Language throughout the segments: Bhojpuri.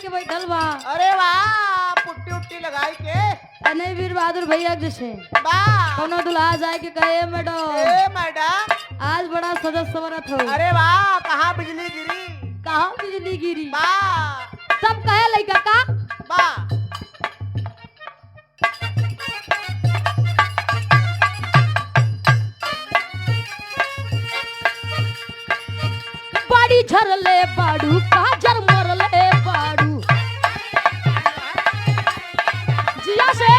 के बैठल बा। अरे वाह पुट्टी उट्टी लगाई के नहीं वीर बहादुर भैया जैसे वाह कौनो दुल्हा जाए के कहे मैडम ए मैडम आज बड़ा सजत सवरत हो। अरे वाह कहाँ बिजली गिरी कहाँ बिजली गिरी वाह सब कहे लइका का वाह बाड़ी झरले बाड़ू काजर मरले बाड़ू जिया से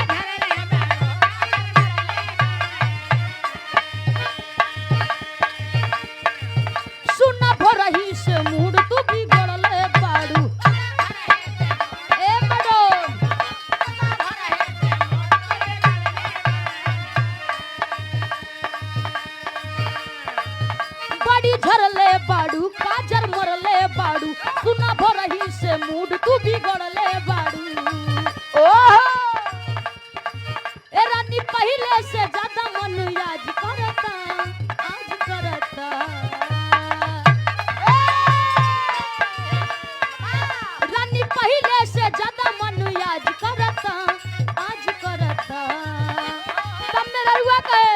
सुना भरही से मूड तू भी गड़ले बाड़ू ए मैडम बाड़ी झरले बाड़ू काजर मरले बाड़ू सुना भरही से मूड तू भी गड़ले बाड़ू ओहो ए रानी पहले से ज्यादा मन आज करता आज करता रानी पहले से ज्यादा मन आज करता आज करता तुमने रहुआ कहे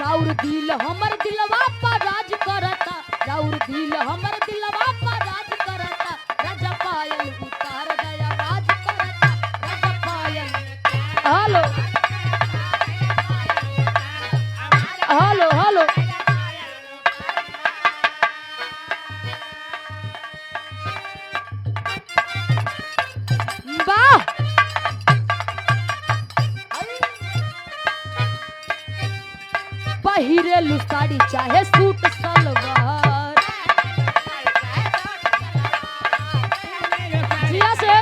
राउर दिल हमर दिलवा पर राज करता राउर दिल हमर दिलवा पर राज करता राजा पायल उतार दया राज करता राजा पायल हेलो हेलो हेलो वाह पहिरेलू साड़ी चाहे सूट सलवार जिया से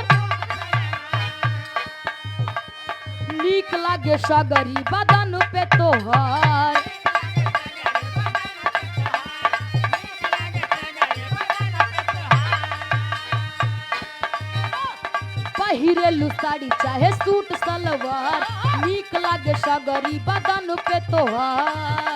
नीक लागे सगरी बदन पे तोहार पहिरेलू साड़ी चाहे सूट सलवार नीक लागे सगरी बदन पे तोहार